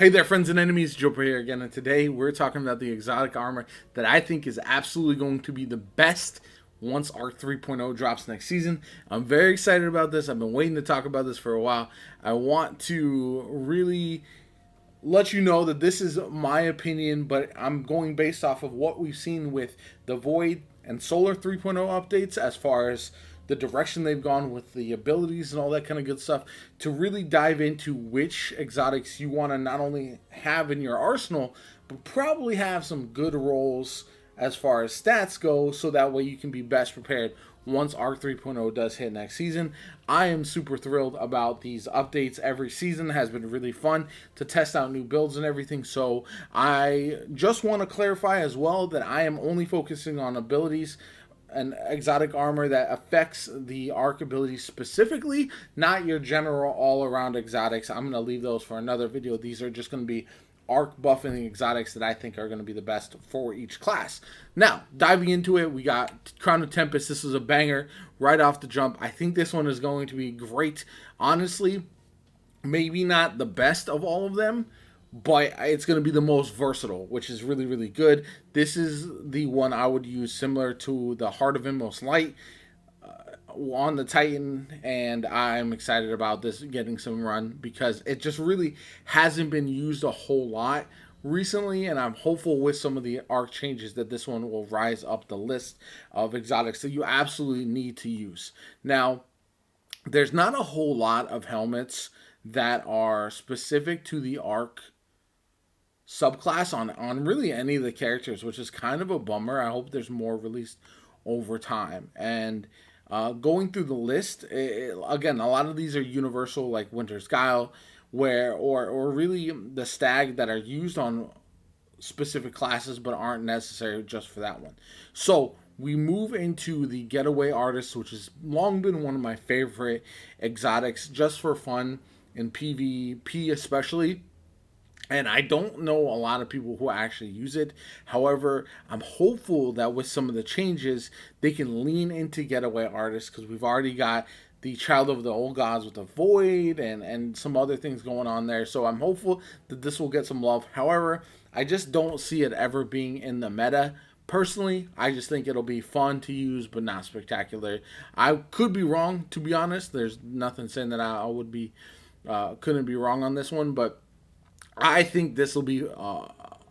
Hey there, friends and enemies. JoPaWrites here again, and today we're talking about the exotic armor that I think is absolutely going to be the best once Arc 3.0 drops next season. I'm very excited about this. I've been waiting to talk about this for a while. I want to really let you know that this is my opinion, but I'm going based off of what we've seen with the Void and Solar 3.0 updates as far as the direction they've gone with the abilities and all that kind of good stuff to really dive into which exotics you want to not only have in your arsenal, but probably have some good rolls as far as stats go, so that way you can be best prepared once Arc 3.0 does hit next season. I am super thrilled about these updates. Every season has been really fun to test out new builds and everything. So I just want to clarify as well that I am only focusing on abilities and exotic armor that affects the arc abilities specifically, not your general all-around exotics. I'm going to leave those for another video. These are just going to be arc buffing exotics that I think are going to be the best for each class. Now, diving into it, we got Crown of Tempest. This is a banger right off the jump. I think this one is going to be great. Honestly, maybe not the best of all of them, but it's going to be the most versatile, which is really, really good. This is the one I would use similar to the Heart of Inmost Light on the Titan, and I'm excited about this getting some run because it just really hasn't been used a whole lot recently, and I'm hopeful with some of the arc changes that this one will rise up the list of exotics that you absolutely need to use. Now, there's not a whole lot of helmets that are specific to the arc subclass on really any of the characters, which is kind of a bummer. I hope there's more released over time. And going through the list, again, a lot of these are universal, like Winter's Guile, where or really the Stag that are used on specific classes but aren't necessary just for that one. So we move into the Getaway Artist, which has long been one of my favorite exotics just for fun in PvP especially. And I don't know a lot of people who actually use it. However, I'm hopeful that with some of the changes, they can lean into Getaway Artists, because we've already got the Child of the Old Gods with the Void and some other things going on there. So I'm hopeful that this will get some love. However, I just don't see it ever being in the meta. Personally, I just think it'll be fun to use, but not spectacular. I could be wrong, to be honest. There's nothing saying that I would be, couldn't be wrong on this one, but I think this will be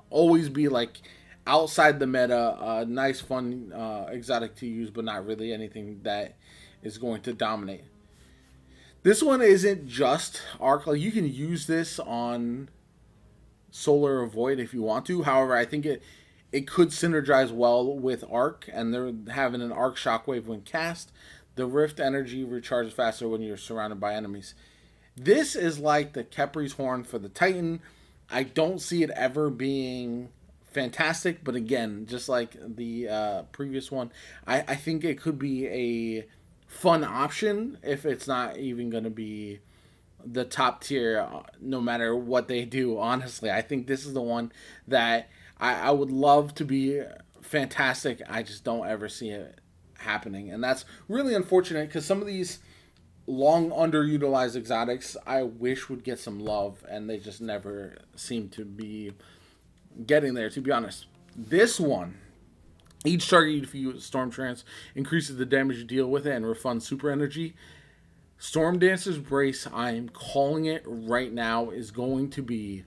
always be like outside the meta, nice, fun, exotic to use, but not really anything that is going to dominate. This one isn't just arc. Like, you can use this on Solar or Void if you want to. However, I think it could synergize well with arc, and they're having an arc shockwave when cast. The Rift energy recharges faster when you're surrounded by enemies. This is like the Kepri's Horn for the Titan. I don't see it ever being fantastic, but again, just like the previous one, I think it could be a fun option if it's not even going to be the top tier, no matter what they do. Honestly, I think this is the one that I would love to be fantastic. I just don't ever see it happening, and that's really unfortunate because some of these long underutilized exotics I wish would get some love, and they just never seem to be getting there, to be honest. This one, each target if you use Storm Trance increases the damage you deal with it and refunds super energy. Storm Dancer's Brace, I am calling it right now, is going to be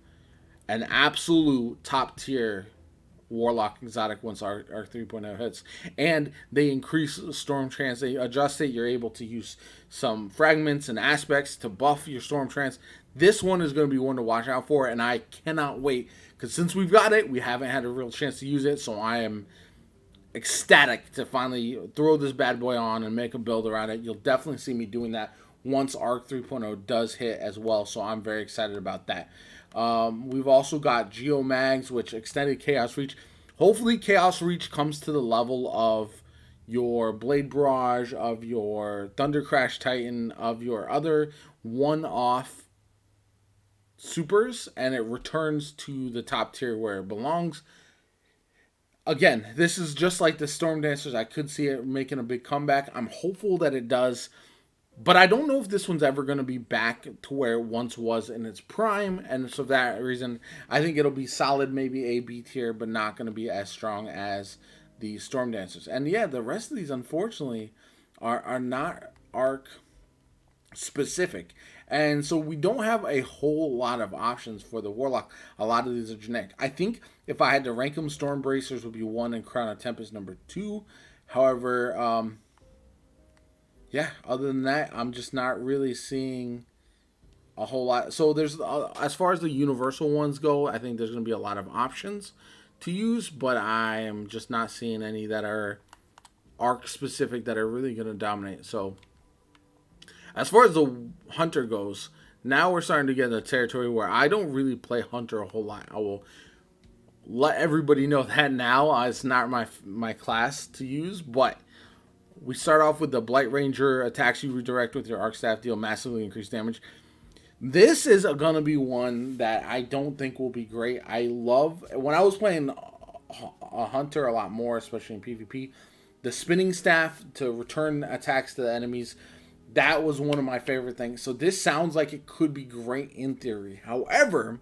an absolute top tier Warlock exotic once Arc 3.0 hits. And they increase Storm Trance. They adjust it. You're able to use some fragments and aspects to buff your Storm Trance. This one is going to be one to watch out for, and I cannot wait, because since we've got it, we haven't had a real chance to use it, so I am ecstatic to finally throw this bad boy on and make a build around it. You'll definitely see me doing that once Arc 3.0 does hit as well, so I'm very excited about that. We've also got Geomags, which extended Chaos Reach. Hopefully Chaos Reach comes to the level of your Blade Barrage, of your Thunder Crash Titan, of your other one-off supers, and it returns to the top tier where it belongs. Again, this is just like the Storm Dancers. I could see it making a big comeback. I'm hopeful that it does. But I don't know if this one's ever going to be back to where it once was in its prime. And so for that reason, I think it'll be solid, maybe A, B tier, but not going to be as strong as the Storm Dancers. And yeah, the rest of these, unfortunately, are not arc specific. And so we don't have a whole lot of options for the Warlock. A lot of these are generic. I think if I had to rank them, Storm Bracers would be 1 and Crown of Tempest number 2. However, yeah, other than that, I'm just not really seeing a whole lot. So there's, as far as the universal ones go, I think there's going to be a lot of options to use, but I am just not seeing any that are arc specific that are really going to dominate. So as far as the Hunter goes, now we're starting to get in the territory where I don't really play Hunter a whole lot. I will let everybody know that now. It's not my class to use, but we start off with the Blight Ranger. Attacks you redirect with your arc staff, deal massively increased damage. This is going to be one that I don't think will be great. I love, when I was playing a Hunter a lot more, especially in PvP, the spinning staff to return attacks to the enemies, that was one of my favorite things. So this sounds like it could be great in theory. However,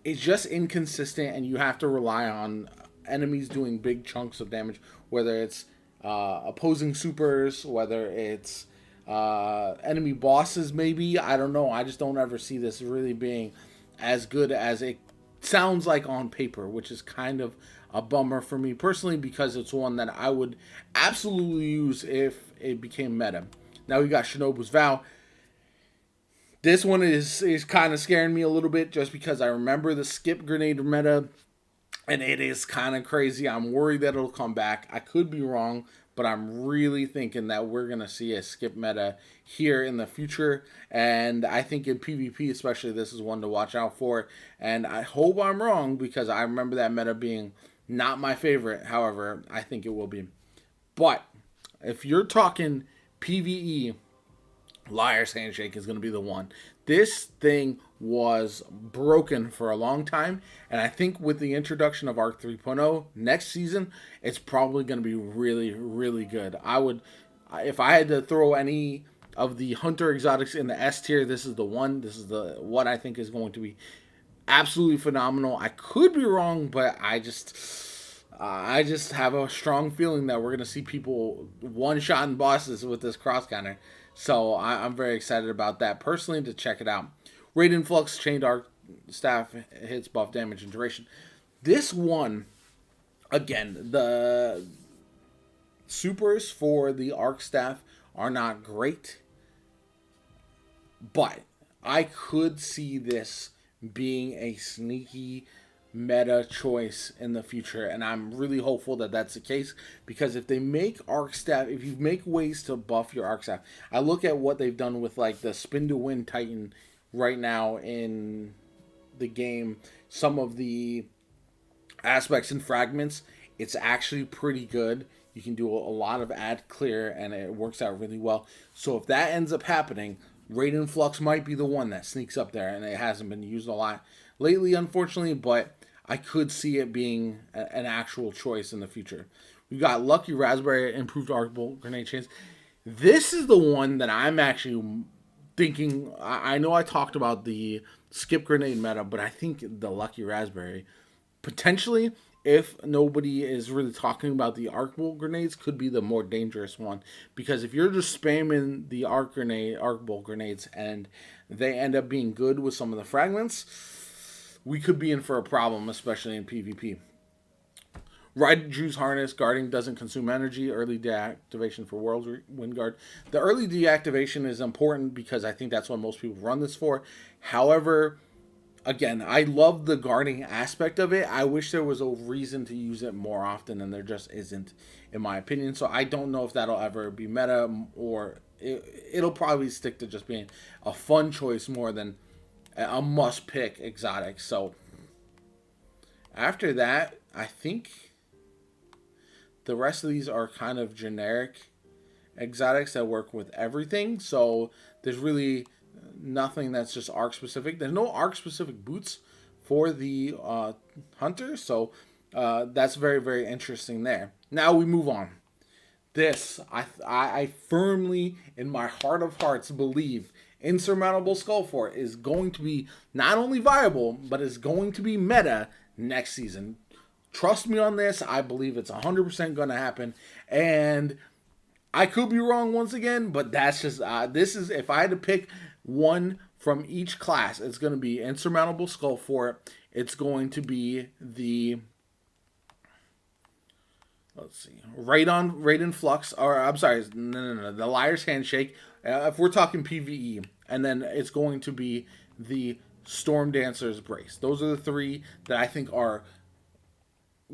it's just inconsistent, and you have to rely on enemies doing big chunks of damage, whether it's opposing supers, whether it's enemy bosses, maybe. I don't know. I just don't ever see this really being as good as it sounds like on paper, which is kind of a bummer for me personally, because it's one that I would absolutely use if it became meta. Now we got Shinobu's Vow. This one is kind of scaring me a little bit just because I remember the skip grenade meta, and it is kind of crazy. I'm worried that it'll come back. I could be wrong, but I'm really thinking that we're going to see a skip meta here in the future. And I think in PvP especially, this is one to watch out for. And I hope I'm wrong, because I remember that meta being not my favorite. However, I think it will be. But if you're talking PvE, Liar's Handshake is going to be the one. This thing was broken for a long time, and I think with the introduction of Arc 3.0 next season, it's probably going to be really, really good. If I had to throw any of the Hunter exotics in the S tier, this is the one. This is the what I think is going to be absolutely phenomenal. I could be wrong, but I just have a strong feeling that we're going to see people one-shotting bosses with this cross counter. So I'm very excited about that personally, to check it out. Raiden Flux Chained Arc Staff hits buff damage and duration. This one, again, the supers for the Arc Staff are not great, but I could see this being a sneaky meta choice in the future, and I'm really hopeful that that's the case, because if they make arc staff, if you make ways to buff your arc staff, I look at what they've done with like the Spin to Win Titan right now in the game, some of the aspects and fragments, it's actually pretty good. You can do a lot of add clear, and it works out really well. So if that ends up happening, Raiden Flux might be the one that sneaks up there, and it hasn't been used a lot lately, unfortunately, but I could see it being an actual choice in the future. We've got Lucky Raspberry, improved arc bolt grenade chains. This is the one that I'm actually thinking. I know I talked about the skip grenade meta, but I think the Lucky Raspberry, potentially, if nobody is really talking about the arc bolt grenades, could be the more dangerous one. Because if you're just spamming the arc bolt grenades, and they end up being good with some of the fragments, we could be in for a problem, especially in PvP. Raiju's Harness, guarding doesn't consume energy, early deactivation for Whirlwind Guard. The early deactivation is important because I think that's what most people run this for. However, again, I love the guarding aspect of it. I wish there was a reason to use it more often, and there just isn't, in my opinion. So I don't know if that'll ever be meta, or it'll probably stick to just being a fun choice more than a must-pick exotic. So after that, I think the rest of these are kind of generic exotics that work with everything. So there's really nothing that's just arc specific. There's no arc specific boots for the hunter, so that's very, very interesting there. Now we move on. this, I firmly, in my heart of hearts, believe Insurmountable Skullfort is going to be not only viable, but is going to be meta next season. Trust me on this. I believe it's 100% going to happen. And I could be wrong once again, but that's just, this is, if I had to pick one from each class, it's going to be Insurmountable Skullfort. It's going to be the, let's see, Raiden Flux, or I'm sorry, no, the Liar's Handshake, if we're talking PvE. And then it's going to be the Storm Dancer's Brace. Those are the three that I think are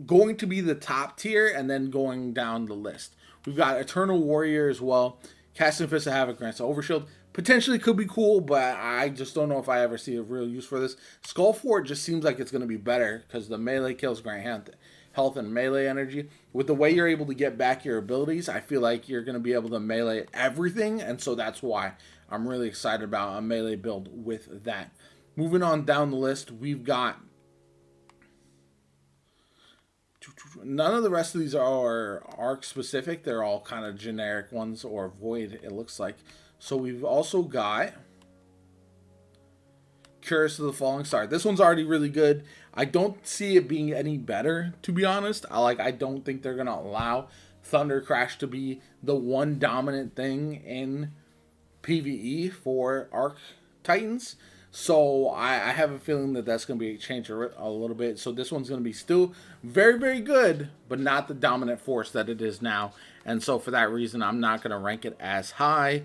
going to be the top tier, and then going down the list. We've got Eternal Warrior as well. Casting Fist of Havoc grants Overshield. Potentially could be cool, but I just don't know if I ever see a real use for this. Skullfort just seems like it's going to be better because the melee kills grant health and melee energy. With the way you're able to get back your abilities, I feel like you're going to be able to melee everything, and so that's why I'm really excited about a melee build with that. Moving on down the list, we've got, none of the rest of these are arc specific. They're all kind of generic ones, or void, it looks like. So we've also got Curse of the Falling Star. This one's already really good. I don't see it being any better, to be honest. I don't think they're going to allow Thunder Crash to be the one dominant thing in PvE for Arc Titans. So I have a feeling that that's going to be changed a little bit. So this one's going to be still very, very good, but not the dominant force that it is now. And so for that reason, I'm not going to rank it as high.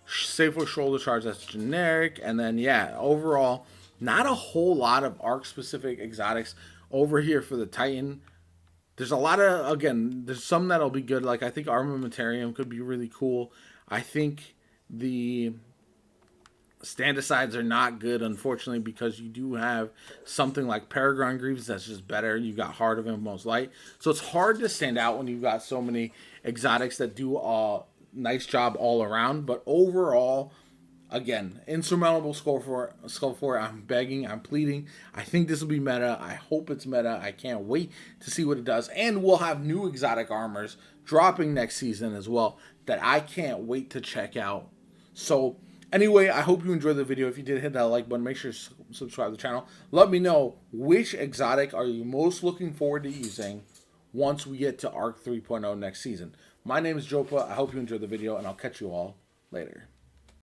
Safer Shoulder Charge, that's generic. And then, yeah, overall, not a whole lot of arc-specific exotics over here for the Titan. There's a lot of, again, there's some that'll be good. Like, I think Armamentarium could be really cool. I think the Stand-asides are not good, unfortunately, because you do have something like Peregrine Greaves that's just better. You've got Heart of Inmost Light. So it's hard to stand out when you've got so many exotics that do a nice job all around. But overall, again, Insurmountable Skullfort, I'm begging, I'm pleading. I think this will be meta. I hope it's meta. I can't wait to see what it does. And we'll have new exotic armors dropping next season as well that I can't wait to check out. So anyway, I hope you enjoyed the video. If you did, hit that like button. Make sure to subscribe to the channel. Let me know which exotic are you most looking forward to using once we get to Arc 3.0 next season. My name is JoPa. I hope you enjoyed the video, and I'll catch you all later.